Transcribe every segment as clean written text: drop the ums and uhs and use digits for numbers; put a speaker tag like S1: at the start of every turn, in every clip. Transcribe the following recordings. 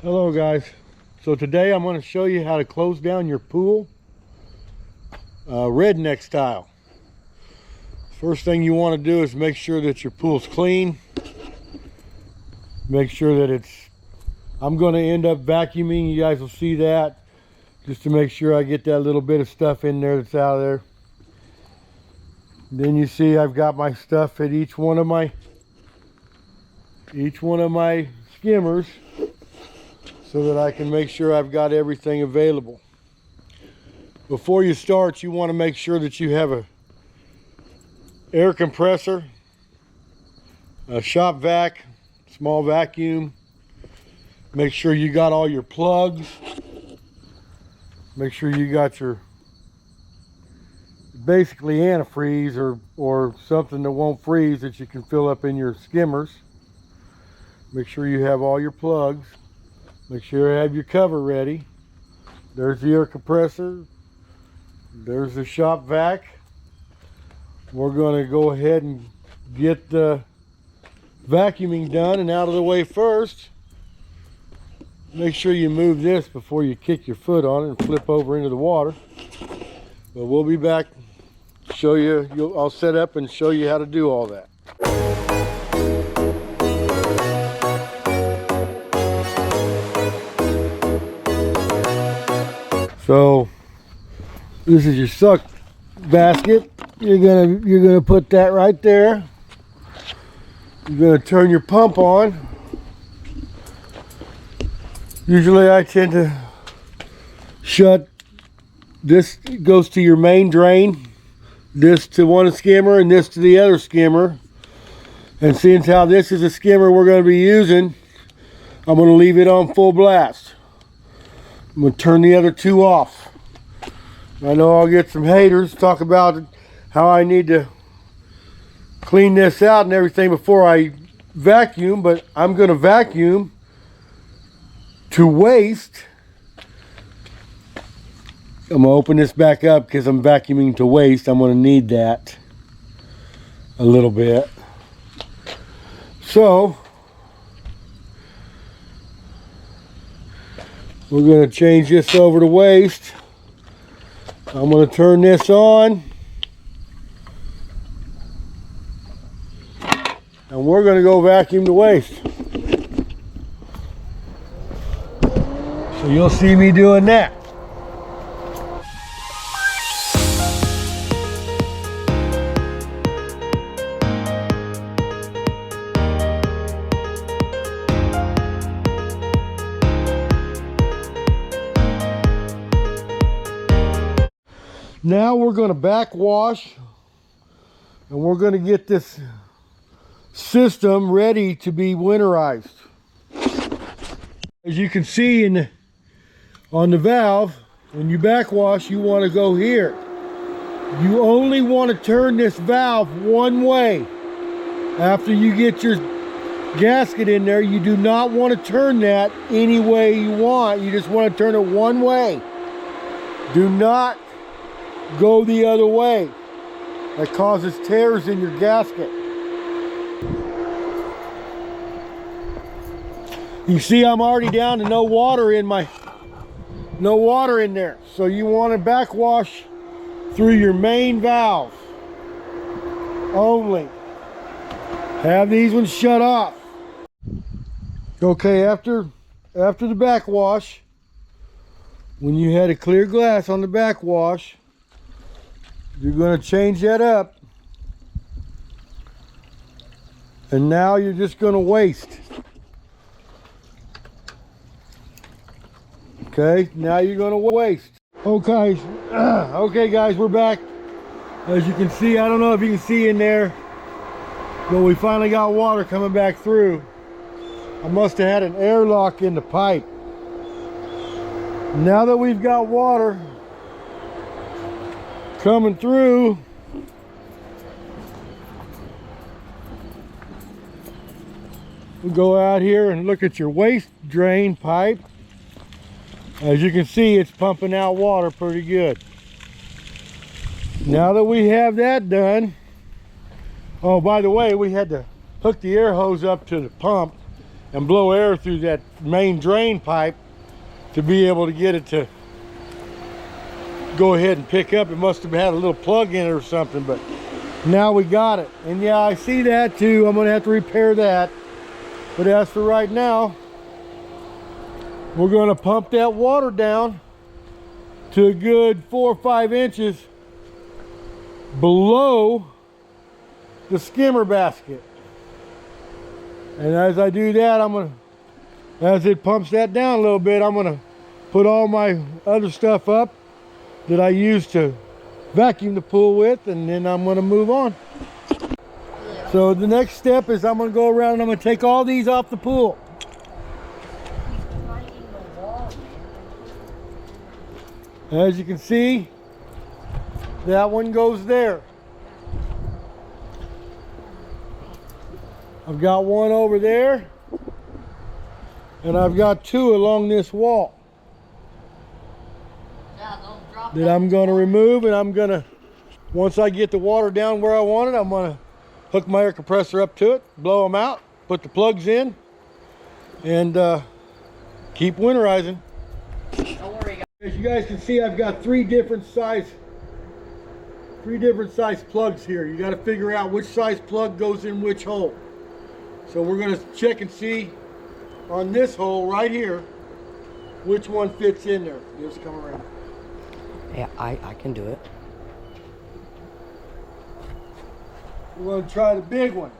S1: Hello guys. So today I'm going to show you how to close down your pool redneck style. First thing you want to do is make sure that your pool's clean. Make sure that I'm going to end up vacuuming. You guys will see that, just to make sure I get that little bit of stuff in there that's out of there. Then you see I've got my stuff at each one of my skimmers, so that I can make sure I've got everything available. Before you start, you want to make sure that you have a air compressor, a shop vac, small vacuum. Make sure you got all your plugs. Make sure you got your basically antifreeze or something that won't freeze that you can fill up in your skimmers. Make sure you have all your plugs. Make sure you have your cover ready. There's the air compressor. There's the shop vac. We're going to go ahead and get the vacuuming done and out of the way first. Make sure you move this before you kick your foot on it and flip over into the water. But we'll be back, show you. I'll set up and show you how to do all that. So this is your suck basket. You're gonna put that right there. You're gonna turn your pump on. Usually I tend to shut this. Goes to your main drain, this to one skimmer and this to the other skimmer. And seeing how this is a skimmer we're going to be using, I'm going to leave it on full blast. I'm going to turn the other two off. I know I'll get some haters talk about how I need to clean this out and everything before I vacuum, but I'm going to vacuum to waste. I'm going to open this back up because I'm vacuuming to waste. I'm going to need that a little bit. So we're going to change this over to waste. I'm going to turn this on. And we're going to go vacuum to waste. So you'll see me doing that. Now we're going to backwash, and we're going to get this system ready to be winterized. As you can see on the valve, when you backwash, you want to go here. You only want to turn this valve one way. After you get your gasket in there, you do not want to turn that any way you want. You just want to turn it one way. Do not go the other way. That causes tears in your gasket. You see I'm already down to no water in there. So you want to backwash through your main valve only. Have these ones shut off. Okay, after the backwash, when you had a clear glass on the backwash, you're going to change that up, and now you're just going to waste. Okay, now you're going to waste. Okay guys, we're back. As you can see, I don't know if you can see in there, but we finally got water coming back through. I must have had an airlock in the pipe. Now that we've got water coming through, we'll go out here and look at your waste drain pipe. As you can see, it's pumping out water pretty good. Now that we have that done, oh, by the way, we had to hook the air hose up to the pump and blow air through that main drain pipe to be able to get it to go ahead and pick up. It must have had a little plug in it or something, but now we got it. And yeah, I see that too. I'm gonna have to repair that. But as for right now, we're gonna pump that water down to a good 4 or 5 inches below the skimmer basket. And as I do that, as it pumps that down a little bit, I'm gonna put all my other stuff up that I use to vacuum the pool with, and then I'm gonna move on. So the next step is I'm gonna go around and I'm gonna take all these off the pool. As you can see, that one goes there. I've got one over there, and I've got 2 along this wall that I'm going to remove. And I'm going to, once I get the water down where I want it, I'm going to hook my air compressor up to it, blow them out, put the plugs in, and keep winterizing.
S2: Don't worry, guys.
S1: As you guys can see, I've got 3 different size plugs here. You got to figure out which size plug goes in which hole. So we're going to check and see on this hole right here which one fits in there. Just come around.
S2: Yeah, I can do it.
S1: We're going to try the big one.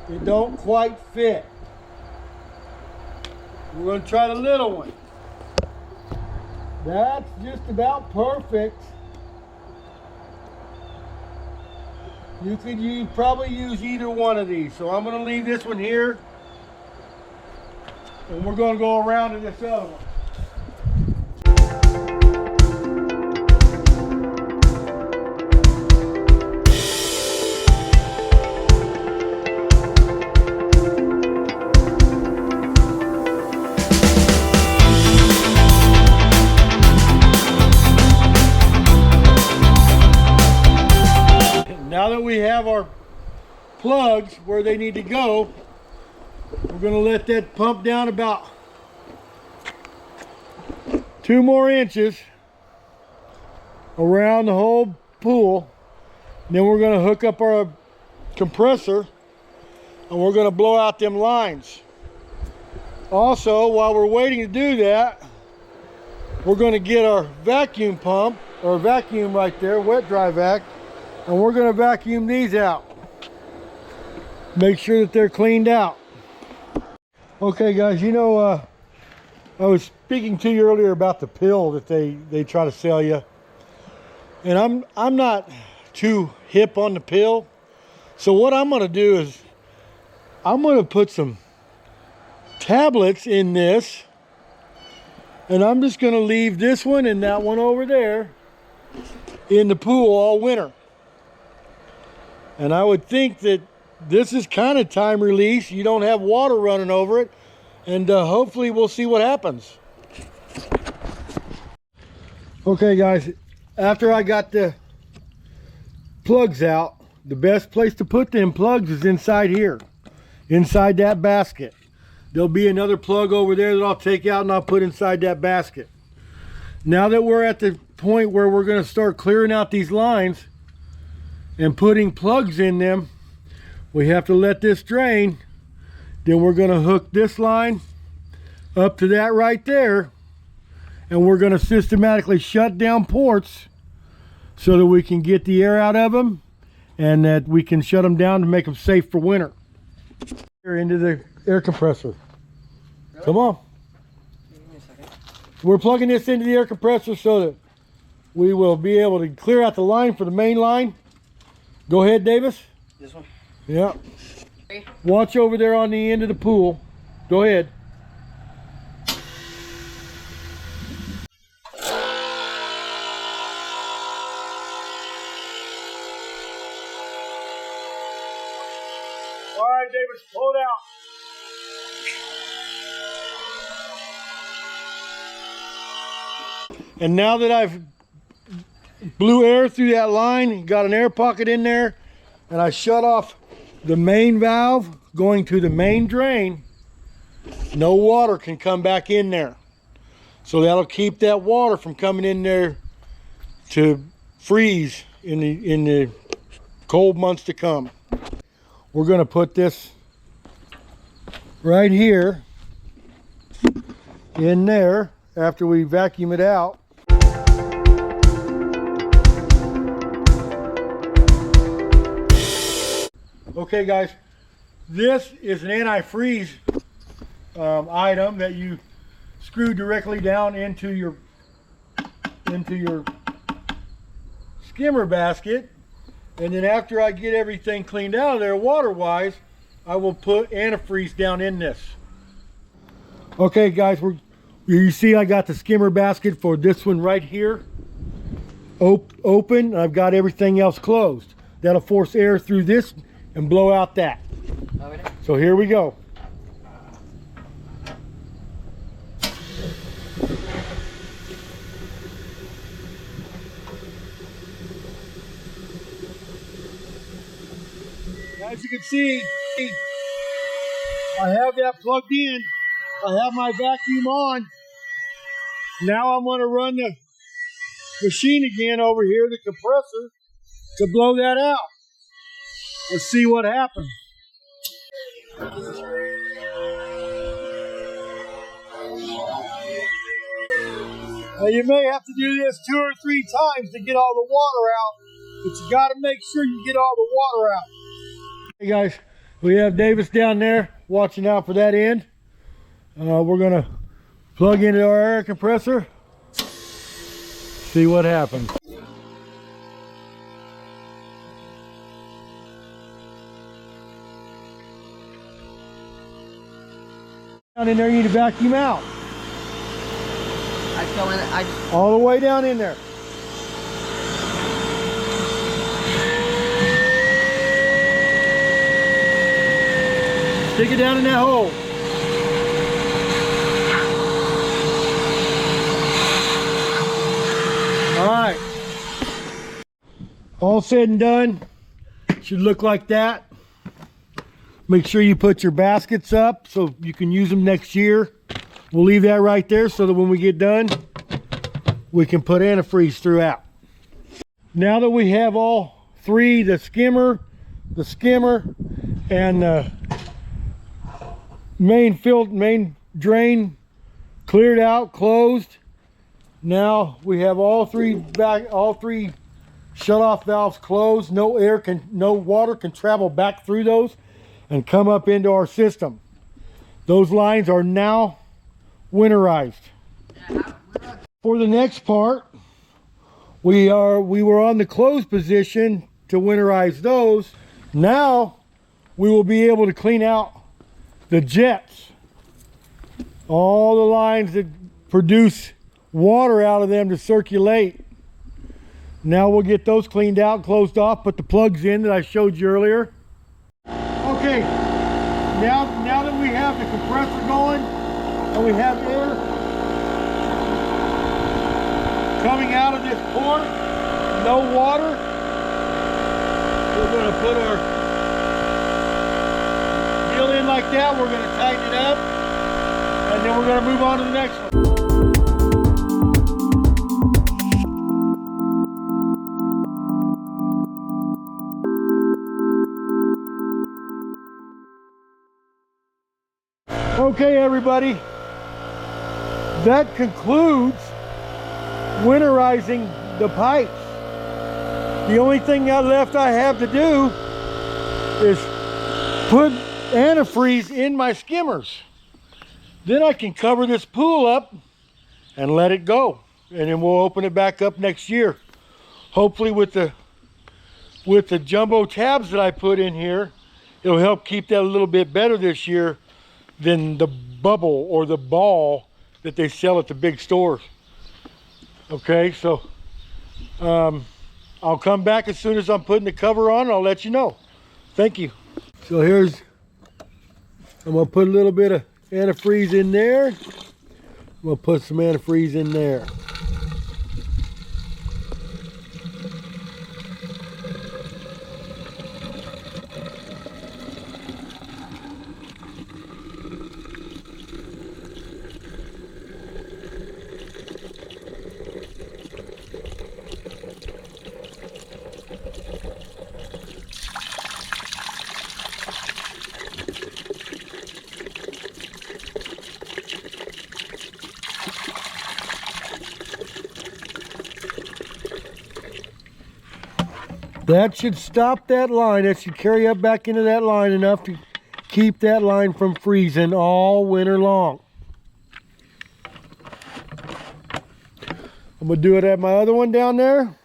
S1: It don't quite fit. We're going to try the little one. That's just about perfect. You could probably use either one of these. So I'm going to leave this one here, and we're going to go around to this other one. Now that we have our plugs where they need to go, we're going to let that pump down about 2 more inches around the whole pool. Then we're going to hook up our compressor and we're going to blow out them lines. Also, while we're waiting to do that, we're going to get our vacuum pump, or vacuum right there, wet dry vac, and we're going to vacuum these out. Make sure that they're cleaned out. Okay guys, you know, I was speaking to you earlier about the pill that they try to sell you. And I'm not too hip on the pill. So what I'm going to do is I'm going to put some tablets in this. And I'm just going to leave this one and that one over there in the pool all winter. And I would think that this is kind of time release. You don't have water running over it. And hopefully we'll see what happens. Okay guys, after I got the plugs out, the best place to put them plugs is inside here. Inside that basket. There'll be another plug over there that I'll take out and I'll put inside that basket. Now that we're at the point where we're going to start clearing out these lines and putting plugs in them, we have to let this drain. Then we're going to hook this line up to that right there, and we're going to systematically shut down ports so that we can get the air out of them and that we can shut them down to make them safe for winter. Into the air compressor. Really? Come on.
S2: Give me a second.
S1: We're plugging this into the air compressor so that we will be able to clear out the line for the main line. Go ahead, Davis.
S2: This one?
S1: Yeah. Watch over there on the end of the pool. Go ahead. All right, Davis, pull it out. And now that I've blew air through that line, got an air pocket in there, and I shut off the main valve going to the main drain, no water can come back in there. So that'll keep that water from coming in there to freeze in the cold months to come. We're going to put this right here in there after we vacuum it out. Okay guys, this is an antifreeze item that you screw directly down into your skimmer basket, and then after I get everything cleaned out of there water wise, I will put antifreeze down in this. Okay guys, you see I got the skimmer basket for this one right here open. I've got everything else closed. That'll force air through this and blow out that. So here we go. As you can see, I have that plugged in. I have my vacuum on. Now I'm going to run the machine again over here, the compressor, to blow that out. Let's see what happens. Now you may have to do this 2 or 3 times to get all the water out, but you got to make sure you get all the water out. Hey guys, we have Davis down there watching out for that end. We're going to plug into our air compressor, see what happens. Down in there, you need to vacuum out.
S2: I go in.
S1: All the way down in there. Stick it down in that hole. All right. All said and done, should look like that. Make sure you put your baskets up so you can use them next year. We'll leave that right there so that when we get done, we can put antifreeze throughout. Now that we have all 3, the skimmer, and the main drain cleared out, closed. Now we have all 3 shut-off valves closed. No water can travel back through those and come up into our system. Those lines are now winterized. For the next part, we were on the closed position to winterize those. Now we will be able to clean out the jets, all the lines that produce water out of them to circulate. Now we'll get those cleaned out, closed off, put the plugs in that I showed you earlier. Okay, now that we have the compressor going and we have air coming out of this port, no water, we're going to put our deal in like that. We're going to tighten it up, and then we're going to move on to the next one. Okay everybody, that concludes winterizing the pipes. The only thing left I have to do is put antifreeze in my skimmers. Then I can cover this pool up and let it go, and then we'll open it back up next year. Hopefully with the jumbo tabs that I put in here, it'll help keep that a little bit better this year than the bubble or the ball that they sell at the big stores. Okay, so I'll come back as soon as I'm putting the cover on. I'll let you know. Thank you. So I'm gonna put a little bit of antifreeze in there. I'm gonna put some antifreeze in there. That should stop that line. That should carry up back into that line enough to keep that line from freezing all winter long. I'm gonna do it at my other one down there.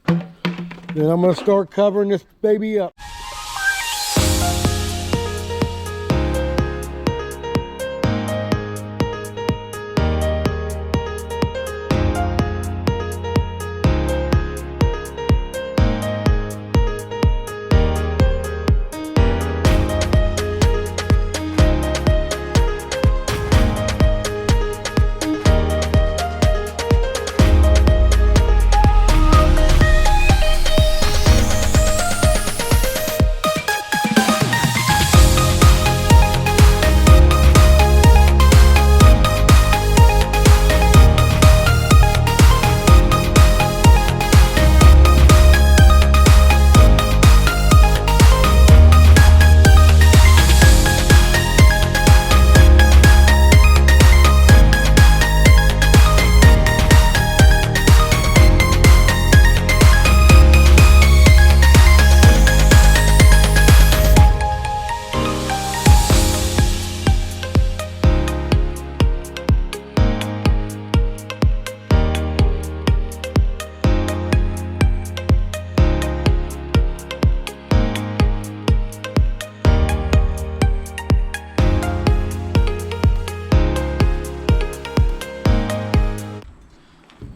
S1: Then I'm gonna start covering this baby up.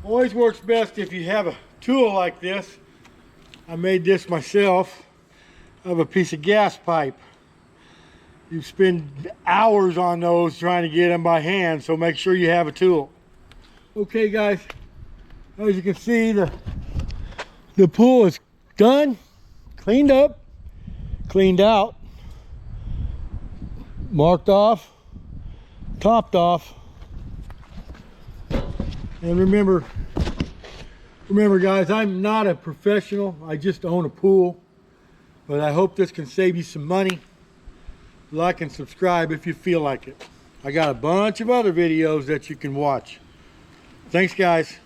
S1: Always works best if you have a tool like this. I made this myself. I have a piece of gas pipe. You spend hours on those trying to get them by hand, so make sure you have a tool. Okay guys, as you can see, the pool is done, cleaned up, cleaned out, marked off, topped off. And remember guys, I'm not a professional. I just own a pool. But I hope this can save you some money. Like and subscribe if you feel like it. I got a bunch of other videos that you can watch. Thanks guys.